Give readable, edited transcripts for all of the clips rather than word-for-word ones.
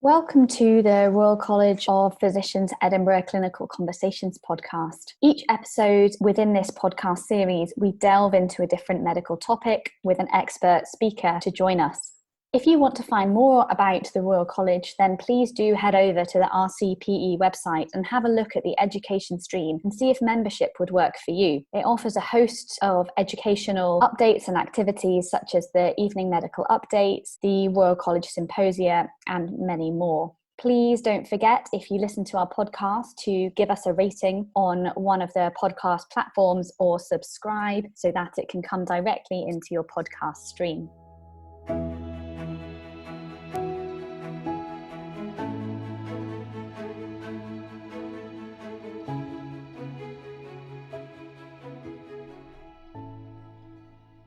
Welcome to the Royal College of Physicians Edinburgh Clinical Conversations podcast. Each episode within this podcast series, we delve into a different medical topic with an expert speaker to join us. If you want to find more about the Royal College, then please do head over to the RCPE website and have a look at the education stream and see if membership would work for you. It offers a host of educational updates and activities such as the evening medical updates, the Royal College Symposia, and many more. Please don't forget, if you listen to our podcast, to give us a rating on one of the podcast platforms or subscribe so that it can come directly into your podcast stream.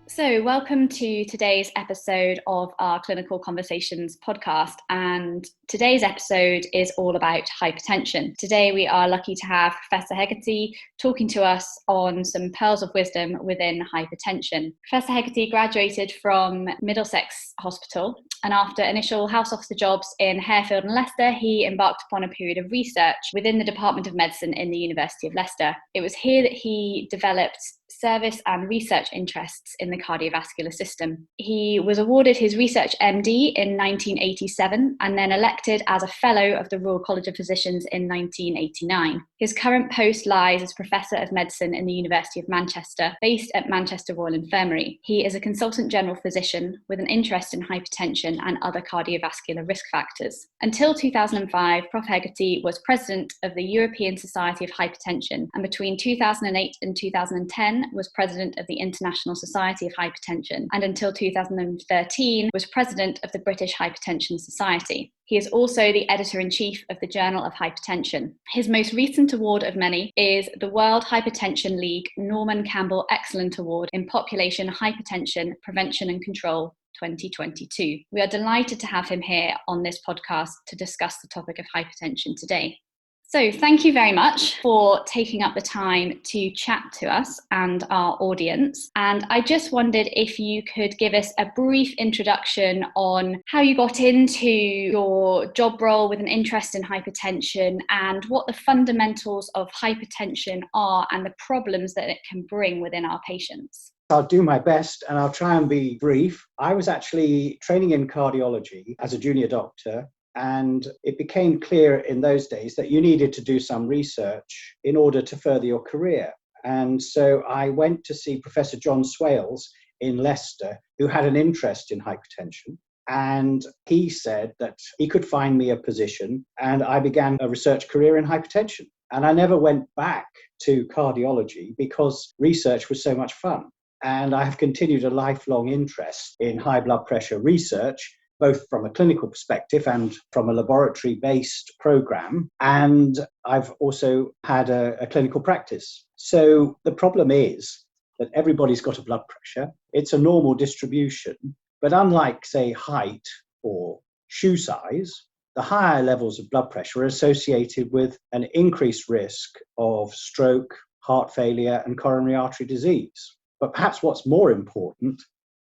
So welcome to today's episode of our Clinical Conversations podcast, and today's episode is all about hypertension. Today we are lucky to have Professor Heagerty talking to us on some pearls of wisdom within hypertension. Professor Heagerty graduated from Middlesex Hospital, and after initial house officer jobs in Harefield and Leicester, he embarked upon a period of research within the Department of Medicine in the University of Leicester. It was here that he developed service and research interests in the cardiovascular system. He was awarded his Research MD in 1987 and then elected as a Fellow of the Royal College of Physicians in 1989. His current post lies as Professor of Medicine in the University of Manchester, based at Manchester Royal Infirmary. He is a consultant general physician with an interest in hypertension and other cardiovascular risk factors. Until 2005, Prof. Heagerty was President of the European Society of Hypertension, and between 2008 and 2010 was President of the International Society of Hypertension, and until 2013 was President of the British Hypertension Society. He is also the Editor-in-Chief of the Journal of Hypertension. His most recent award of many is the World Hypertension League Norman Campbell Excellent Award in Population Hypertension Prevention and Control 2022. We are delighted to have him here on this podcast to discuss the topic of hypertension today. So thank you very much for taking up the time to chat to us and our audience. And I just wondered if you could give us a brief introduction on how you got into your job role with an interest in hypertension and what the fundamentals of hypertension are and the problems that it can bring within our patients. I'll do my best and I'll try and be brief. I was actually training in cardiology as a junior doctor, and it became clear in those days that you needed to do some research in order to further your career. And so I went to see Professor John Swales in Leicester, who had an interest in hypertension. And he said that he could find me a position, and I began a research career in hypertension. And I never went back to cardiology because research was so much fun. And I have continued a lifelong interest in high blood pressure research, both from a clinical perspective and from a laboratory-based program. And I've also had a clinical practice. So the problem is that everybody's got a blood pressure. It's a normal distribution, but unlike, say, height or shoe size, the higher levels of blood pressure are associated with an increased risk of stroke, heart failure, and coronary artery disease. But perhaps what's more important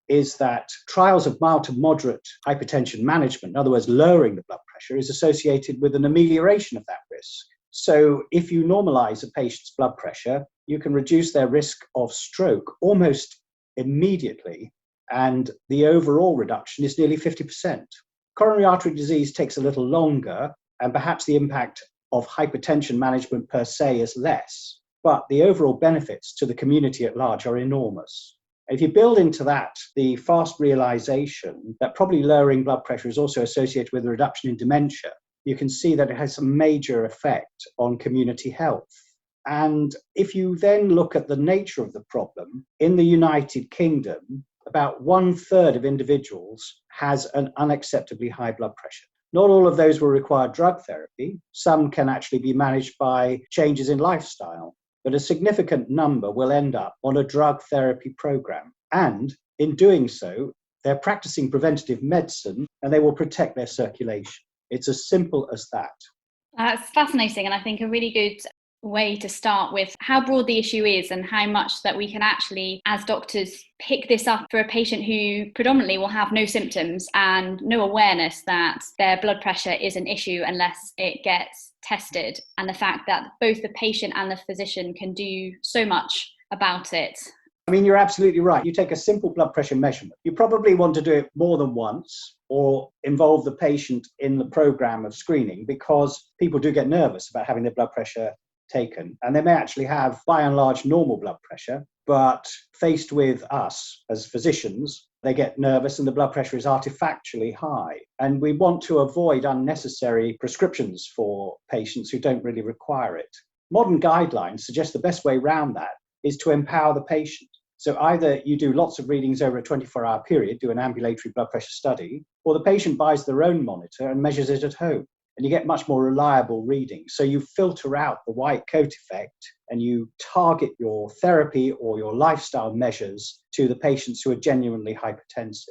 is that trials of mild to moderate hypertension management, in other words, lowering the blood pressure, is associated with an amelioration of that risk. So if you normalize a patient's blood pressure, you can reduce their risk of stroke almost immediately, and the overall reduction is nearly 50%. Coronary artery disease takes a little longer, and perhaps the impact of hypertension management per se is less, but the overall benefits to the community at large are enormous. If you build into that the fast realization that probably lowering blood pressure is also associated with a reduction in dementia, you can see that it has a major effect on community health. And if you then look at the nature of the problem, in the United Kingdom, about 1/3 of individuals has an unacceptably high blood pressure. Not all of those will require drug therapy. Some can actually be managed by changes in lifestyle. But a significant number will end up on a drug therapy program. And in doing so, they're practicing preventative medicine and they will protect their circulation. It's as simple as that. That's fascinating, and I think a really good way to start with how broad the issue is and how much that we can actually, as doctors, pick this up for a patient who predominantly will have no symptoms and no awareness that their blood pressure is an issue unless it gets tested, and the fact that both the patient and the physician can do so much about it. I mean, you're absolutely right. You take a simple blood pressure measurement. You probably want to do it more than once or involve the patient in the program of screening, because people do get nervous about having their blood pressure taken. And they may actually have, by and large, normal blood pressure, but faced with us as physicians, they get nervous and the blood pressure is artifactually high. And we want to avoid unnecessary prescriptions for patients who don't really require it. Modern guidelines suggest the best way around that is to empower the patient. So either you do lots of readings over a 24-hour period, do an ambulatory blood pressure study, or the patient buys their own monitor and measures it at home. And you get much more reliable readings. So you filter out the white coat effect and you target your therapy or your lifestyle measures to the patients who are genuinely hypertensive.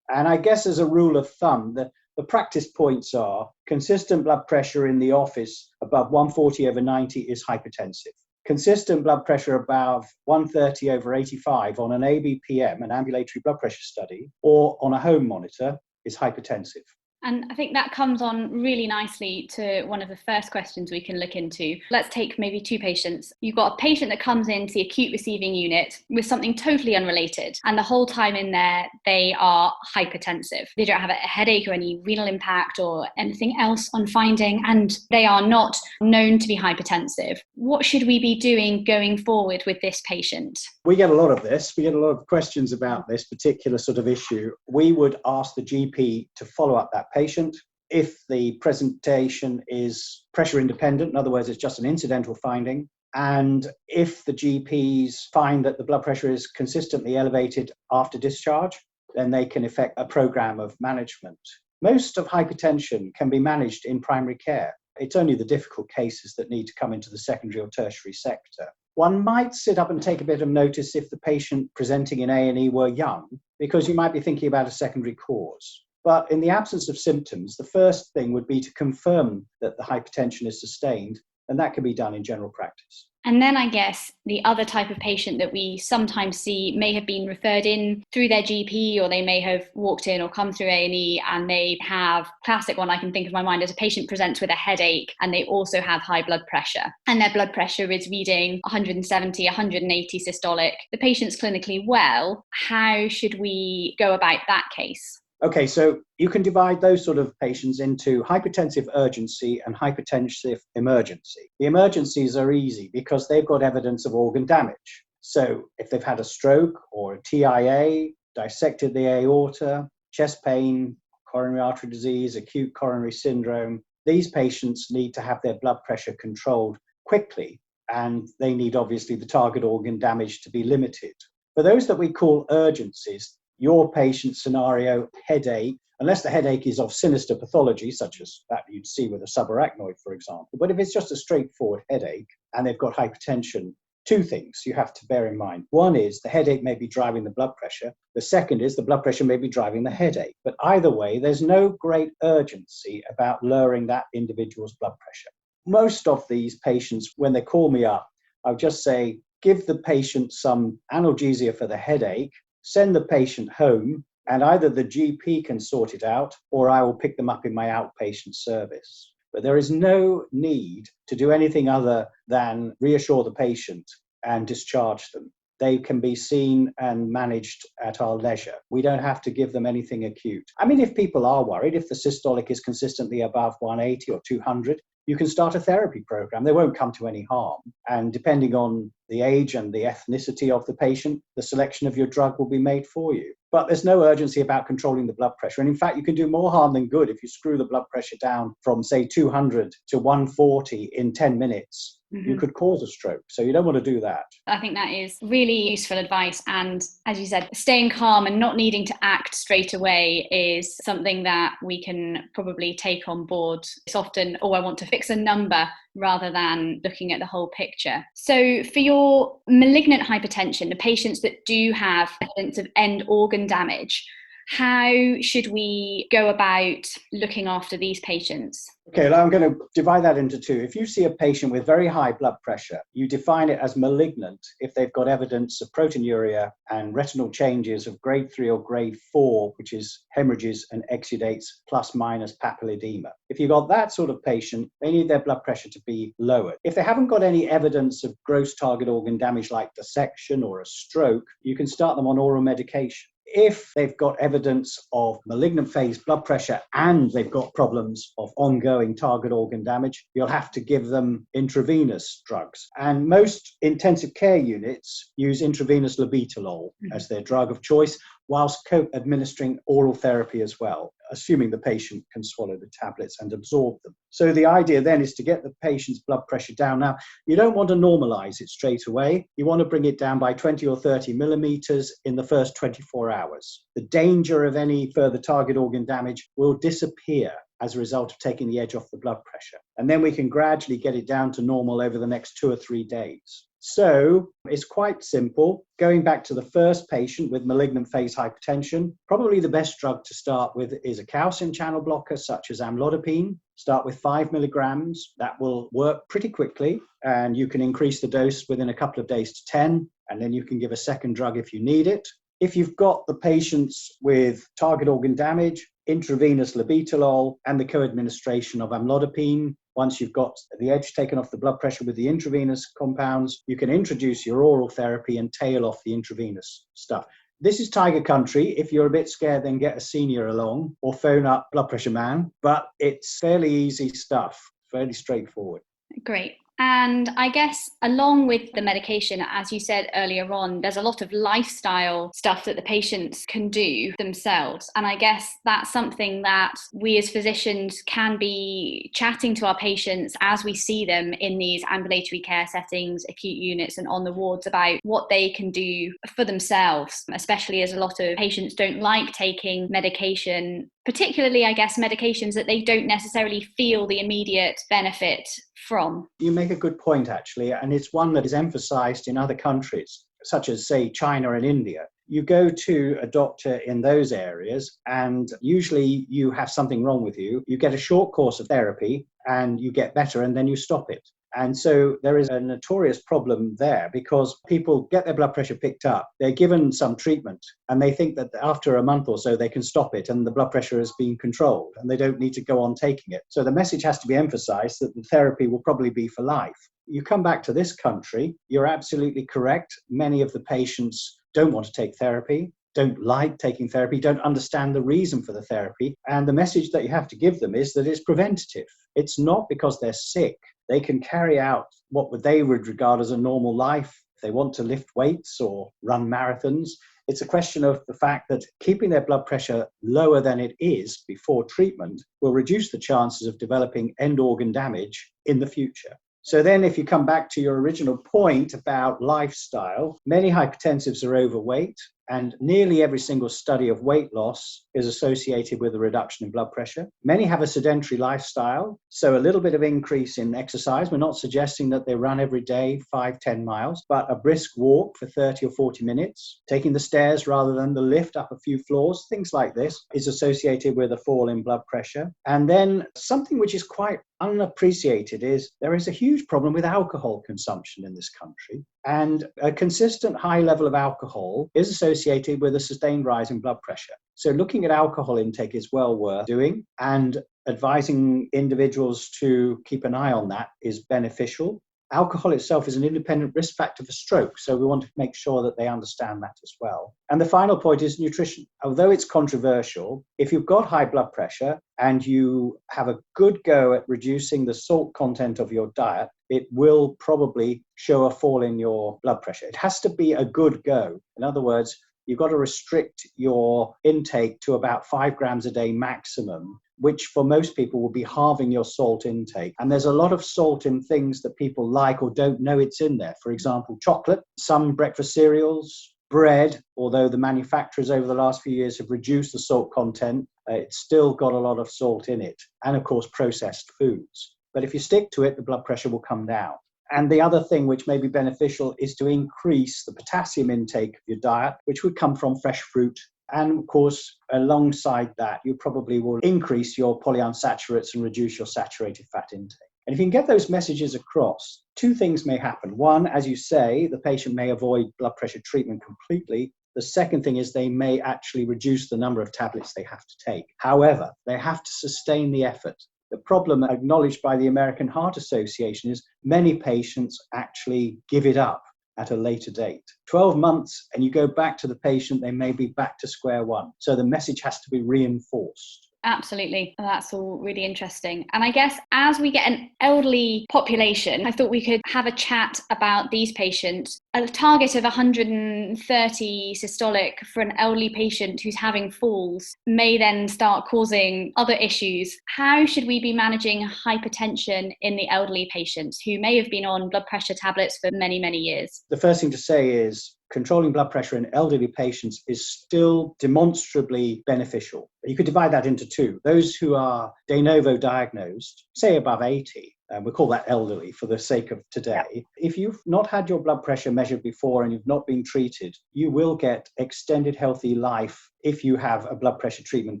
And I guess as a rule of thumb, the practice points are consistent blood pressure in the office above 140/90 is hypertensive. Consistent blood pressure above 130/85 on an ABPM, an ambulatory blood pressure study, or on a home monitor is hypertensive. And I think that comes on really nicely to one of the first questions we can look into. Let's take maybe two patients. You've got a patient that comes into the acute receiving unit with something totally unrelated, and the whole time in there, they are hypertensive. They don't have a headache or any renal impact or anything else on finding, and they are not known to be hypertensive. What should we be doing going forward with this patient? We get a lot of this. We get a lot of questions about this particular sort of issue. We would ask the GP to follow up that patient. If the presentation is pressure independent, in other words, it's just an incidental finding, and if the GPs find that the blood pressure is consistently elevated after discharge, then they can effect a program of management. Most of hypertension can be managed in primary care. It's only the difficult cases that need to come into the secondary or tertiary sector. One might sit up and take a bit of notice if the patient presenting in A&E were young, because you might be thinking about a secondary cause. But in the absence of symptoms, the first thing would be to confirm that the hypertension is sustained, and that can be done in general practice. And then I guess the other type of patient that we sometimes see may have been referred in through their GP, or they may have walked in or come through A&E, and they have, classic one I can think of in my mind, as a patient presents with a headache and they also have high blood pressure, and their blood pressure is reading 170, 180 systolic. The patient's clinically well. How should we go about that case? Okay, so you can divide those sort of patients into hypertensive urgency and hypertensive emergency. The emergencies are easy because they've got evidence of organ damage. So if they've had a stroke or a TIA, dissected the aorta, chest pain, coronary artery disease, acute coronary syndrome, these patients need to have their blood pressure controlled quickly, and they need obviously the target organ damage to be limited. For those that we call urgencies, your patient scenario, headache, unless the headache is of sinister pathology, such as that you'd see with a subarachnoid, for example. But if it's just a straightforward headache and they've got hypertension, two things you have to bear in mind. One is the headache may be driving the blood pressure. The second is the blood pressure may be driving the headache. But either way, there's no great urgency about lowering that individual's blood pressure. Most of these patients, when they call me up, I'll just say, give the patient some analgesia for the headache, send the patient home, and either the GP can sort it out or I will pick them up in my outpatient service. But there is no need to do anything other than reassure the patient and discharge them. They can be seen and managed at our leisure. We don't have to give them anything acute. I mean, if people are worried, if the systolic is consistently above 180 or 200, you can start a therapy program. They won't come to any harm. And depending on the age and the ethnicity of the patient, the selection of your drug will be made for you. But there's no urgency about controlling the blood pressure. And in fact, you can do more harm than good if you screw the blood pressure down from, say, 200 to 140 in 10 minutes. Mm-hmm. You could cause a stroke. So you don't want to do that. I think that is really useful advice. And as you said, staying calm and not needing to act straight away is something that we can probably take on board. It's often, I want to fix a number rather than looking at the whole picture. So for your malignant hypertension, the patients that do have evidence of end organ damage, How should we go about looking after these patients? Okay, well, I'm going to divide that into two. If you see a patient with very high blood pressure, you define it as malignant if they've got evidence of proteinuria and retinal changes of grade 3 or grade 4, which is hemorrhages and exudates plus minus papilledema. If you've got that sort of patient, they need their blood pressure to be lowered. If they haven't got any evidence of gross target organ damage like dissection or a stroke, you can start them on oral medication. If they've got evidence of malignant phase blood pressure and they've got problems of ongoing target organ damage, you'll have to give them intravenous drugs. And most intensive care units use intravenous labetalol as their drug of choice, whilst co-administering oral therapy as well, assuming the patient can swallow the tablets and absorb them. So the idea then is to get the patient's blood pressure down. Now, you don't want to normalize it straight away. You want to bring it down by 20 or 30 millimeters in the first 24 hours. The danger of any further target organ damage will disappear as a result of taking the edge off the blood pressure. And then we can gradually get it down to normal over the next 2 or 3 days. So it's quite simple. Going back to the first patient with malignant phase hypertension, probably the best drug to start with is a calcium channel blocker such as amlodipine. Start with 5 milligrams. That will work pretty quickly, and you can increase the dose within a couple of days to 10, and then you can give a second drug if you need it. If you've got the patients with target organ damage, intravenous labetalol and the co-administration of amlodipine, once you've got the edge taken off the blood pressure with the intravenous compounds, you can introduce your oral therapy and tail off the intravenous stuff. This is tiger country. If you're a bit scared, then get a senior along or phone up Blood Pressure Man. But it's fairly easy stuff, fairly straightforward. Great. And I guess along with the medication, as you said earlier on, there's a lot of lifestyle stuff that the patients can do themselves. And I guess that's something that we as physicians can be chatting to our patients as we see them in these ambulatory care settings, acute units and on the wards about what they can do for themselves, especially as a lot of patients don't like taking medication, particularly, I guess, medications that they don't necessarily feel the immediate benefit from. You make a good point, actually, and it's one that is emphasized in other countries, such as, say, China and India. You go to a doctor in those areas, and usually you have something wrong with you. You get a short course of therapy, and you get better, and then you stop it. And so there is a notorious problem there because people get their blood pressure picked up, they're given some treatment, and they think that after a month or so they can stop it and the blood pressure has been controlled and they don't need to go on taking it. So the message has to be emphasized that the therapy will probably be for life. You come back to this country, you're absolutely correct. Many of the patients don't want to take therapy, don't like taking therapy, don't understand the reason for the therapy. And the message that you have to give them is that it's preventative. It's not because they're sick. They can carry out what they would regard as a normal life. If they want to lift weights or run marathons, it's a question of the fact that keeping their blood pressure lower than it is before treatment will reduce the chances of developing end organ damage in the future. So then if you come back to your original point about lifestyle, many hypertensives are overweight, and nearly every single study of weight loss is associated with a reduction in blood pressure. Many have a sedentary lifestyle, so a little bit of increase in exercise. We're not suggesting that they run every day 5-10 miles, but a brisk walk for 30 or 40 minutes, taking the stairs rather than the lift up a few floors, things like this is associated with a fall in blood pressure. And then something which is quite unappreciated is there is a huge problem with alcohol consumption in this country. And a consistent high level of alcohol is associated with a sustained rise in blood pressure. So looking at alcohol intake is well worth doing, and advising individuals to keep an eye on that is beneficial. Alcohol itself is an independent risk factor for stroke, so we want to make sure that they understand that as well. And the final point is nutrition. Although it's controversial, if you've got high blood pressure and you have a good go at reducing the salt content of your diet, it will probably show a fall in your blood pressure. It has to be a good go. In other words, you've got to restrict your intake to about 5 grams a day maximum, which for most people will be halving your salt intake. And there's a lot of salt in things that people like or don't know it's in there. For example, chocolate, some breakfast cereals, bread, although the manufacturers over the last few years have reduced the salt content, it's still got a lot of salt in it. And of course, processed foods. But if you stick to it, the blood pressure will come down. And the other thing which may be beneficial is to increase the potassium intake of your diet, which would come from fresh fruit And of course, alongside that, you probably will increase your polyunsaturates and reduce your saturated fat intake. And if you can get those messages across, two things may happen. One, as you say, the patient may avoid blood pressure treatment completely. The second thing is they may actually reduce the number of tablets they have to take. However, they have to sustain the effort. The problem acknowledged by the American Heart Association is many patients actually give it up at a later date. 12 months and you go back to the patient, they may be back to square one. So the message has to be reinforced. Absolutely. That's all really interesting. And I guess as we get an elderly population, I thought we could have a chat about these patients. A target of 130 systolic for an elderly patient who's having falls may then start causing other issues. How should we be managing hypertension in the elderly patients who may have been on blood pressure tablets for many, many years? The first thing to say is controlling blood pressure in elderly patients is still demonstrably beneficial. You could divide that into two. Those who are de novo diagnosed, say above 80, we'll call that elderly for the sake of today. Yeah. If you've not had your blood pressure measured before and you've not been treated, you will get extended healthy life if you have a blood pressure treatment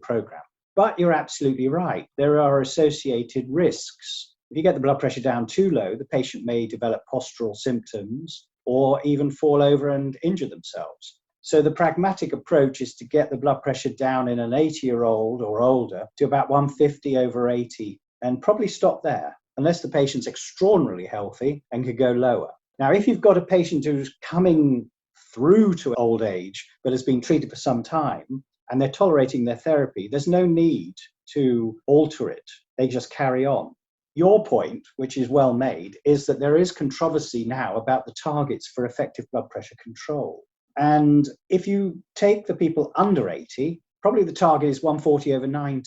program. But you're absolutely right. There are associated risks. If you get the blood pressure down too low, the patient may develop postural symptoms or even fall over and injure themselves. So the pragmatic approach is to get the blood pressure down in an 80-year-old or older to about 150/80 and probably stop there, unless the patient's extraordinarily healthy and could go lower. Now, if you've got a patient who's coming through to old age but has been treated for some time and they're tolerating their therapy, there's no need to alter it. They just carry on. Your point, which is well made, is that there is controversy now about the targets for effective blood pressure control. And if you take the people under 80, probably the target is 140/90.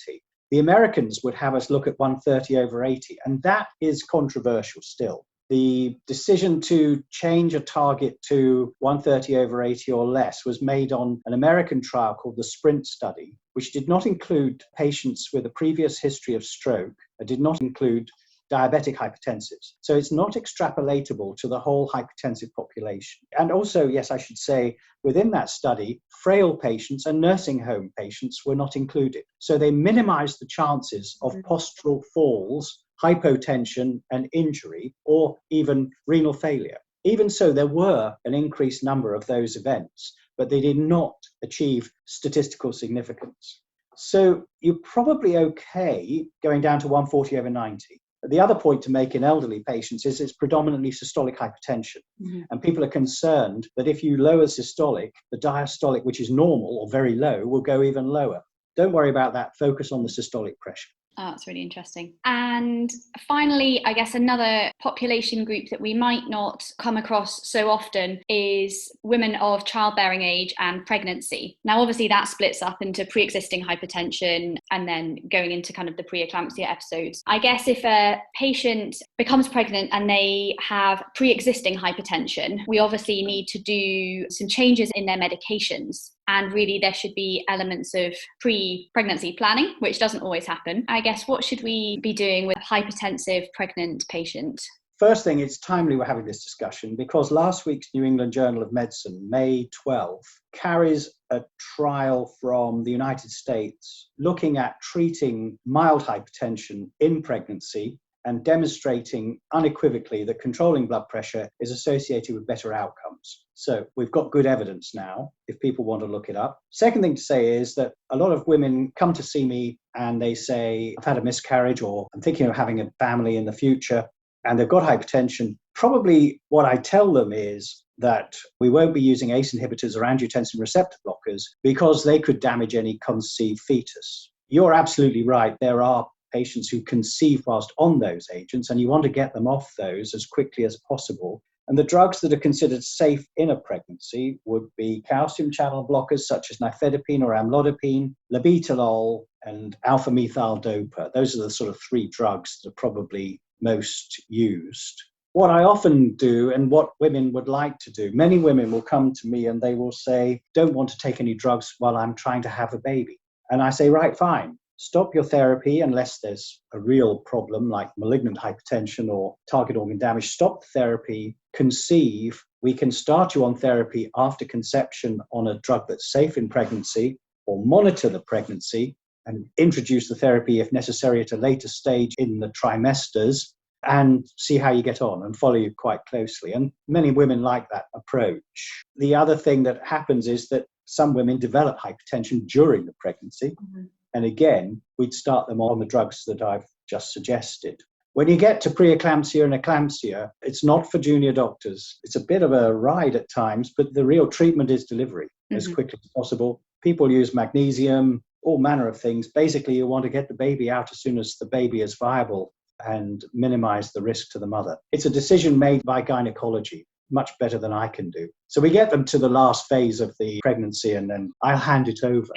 The Americans would have us look at 130/80, and that is controversial still. The decision to change a target to 130/80 or less was made on an American trial called the SPRINT study, which did not include patients with a previous history of stroke. It did not include diabetic hypertensives. So it's not extrapolatable to the whole hypertensive population. And also, yes, I should say, within that study, frail patients and nursing home patients were not included. So they minimized the chances of postural falls, hypotension and injury, or even renal failure. Even so, there were an increased number of those events, but they did not achieve statistical significance. So you're probably okay going down to 140/90. The other point to make in elderly patients is it's predominantly systolic hypertension. Mm-hmm. And people are concerned that if you lower systolic, the diastolic, which is normal or very low, will go even lower. Don't worry about that. Focus on the systolic pressure. Oh, that's really interesting. And finally, I guess another population group that we might not come across so often is women of childbearing age and pregnancy. Now, obviously, that splits up into pre-existing hypertension and then going into kind of the preeclampsia episodes. I guess if a patient becomes pregnant and they have pre-existing hypertension, we obviously need to do some changes in their medications. And really, there should be elements of pre-pregnancy planning, which doesn't always happen. I guess, what should we be doing with a hypertensive pregnant patient? First thing, it's timely we're having this discussion because last week's New England Journal of Medicine, May 12th, carries a trial from the United States looking at treating mild hypertension in pregnancy and demonstrating unequivocally that controlling blood pressure is associated with better outcomes. So we've got good evidence now, if people want to look it up. Second thing to say is that a lot of women come to see me and they say, I've had a miscarriage or I'm thinking of having a family in the future, and they've got hypertension. Probably what I tell them is that we won't be using ACE inhibitors or angiotensin receptor blockers because they could damage any conceived fetus. You're absolutely right. There are patients who conceive whilst on those agents, and you want to get them off those as quickly as possible. And the drugs that are considered safe in a pregnancy would be calcium channel blockers such as nifedipine or amlodipine, labetalol, and alpha-methyl dopa. Those are the sort of three drugs that are probably most used. What I often do, and what women would like to do, many women will come to me and they will say, don't want to take any drugs while I'm trying to have a baby. And I say, right, fine. Stop your therapy unless there's a real problem like malignant hypertension or target organ damage. Stop the therapy, conceive. We can start you on therapy after conception on a drug that's safe in pregnancy. or monitor the pregnancy and introduce the therapy if necessary at a later stage in the trimesters, and see how you get on and follow you quite closely. And many women like that approach. The other thing that happens is that some women develop hypertension during the pregnancy. And again, we'd start them on the drugs that I've just suggested. When you get to preeclampsia and eclampsia, it's not for junior doctors. It's a bit of a ride at times, but the real treatment is delivery as quickly as possible. People use magnesium, all manner of things. Basically, you want to get the baby out as soon as the baby is viable and minimize the risk to the mother. It's a decision made by gynecology, much better than I can do. So we get them to the last phase of the pregnancy and then I'll hand it over.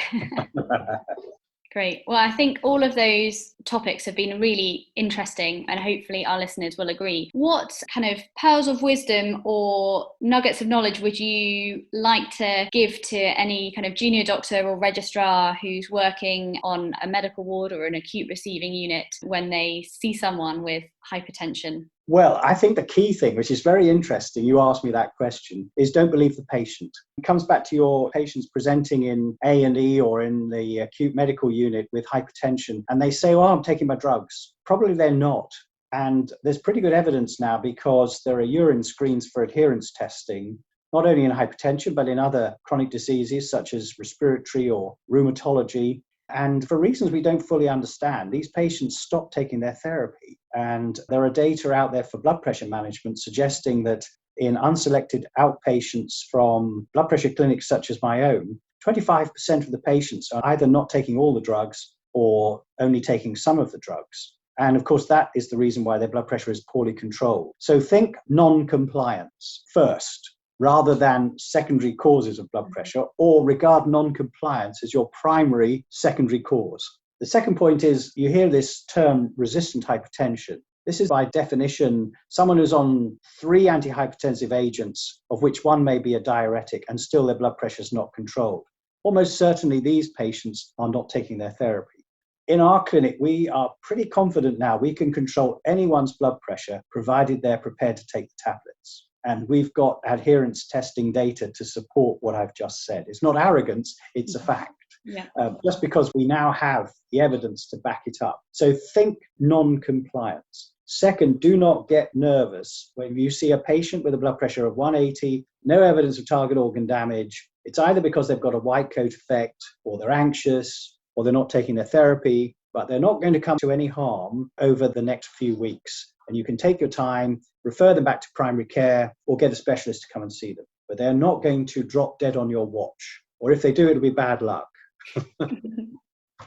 Great. Well, I think all of those topics have been really interesting and hopefully our listeners will agree. What kind of pearls of wisdom or nuggets of knowledge would you like to give to any kind of junior doctor or registrar who's working on a medical ward or an acute receiving unit when they see someone with hypertension? Well, I think the key thing, which is very interesting, you asked me that question, is don't believe the patient. It comes back to your patients presenting in A&E or in the acute medical unit with hypertension, and they say, I'm taking my drugs. Probably they're not. And there's pretty good evidence now because there are urine screens for adherence testing, not only in hypertension, but in other chronic diseases such as respiratory or rheumatology. And for reasons we don't fully understand, these patients stop taking their therapy. And there are data out there for blood pressure management suggesting that in unselected outpatients from blood pressure clinics such as my own, 25% of the patients are either not taking all the drugs or only taking some of the drugs. And of course, that is the reason why their blood pressure is poorly controlled. So think non-compliance first, rather than secondary causes of blood pressure, or regard non-compliance as your primary secondary cause. The second point is you hear this term resistant hypertension. This is by definition someone who's on 3 antihypertensive agents, of which one may be a diuretic, and still their blood pressure is not controlled. Almost certainly these patients are not taking their therapy. In our clinic, we are pretty confident now we can control anyone's blood pressure, provided they're prepared to take the tablets. And we've got adherence testing data to support what I've just said. It's not arrogance, it's a fact. Yeah. Just because we now have the evidence to back it up. So think non-compliance. Second, do not get nervous when you see a patient with a blood pressure of 180, no evidence of target organ damage. It's either because they've got a white coat effect, or they're anxious, or they're not taking their therapy, but they're not going to come to any harm over the next few weeks. And you can take your time, refer them back to primary care, or get a specialist to come and see them. But they're not going to drop dead on your watch. Or if they do, it'll be bad luck.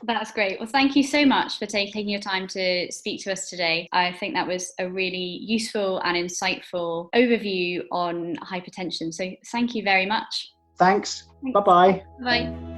That's great. Well, thank you so much for taking your time to speak to us today. I think that was a really useful and insightful overview on hypertension. So thank you very much. Thanks. Bye-bye. Bye.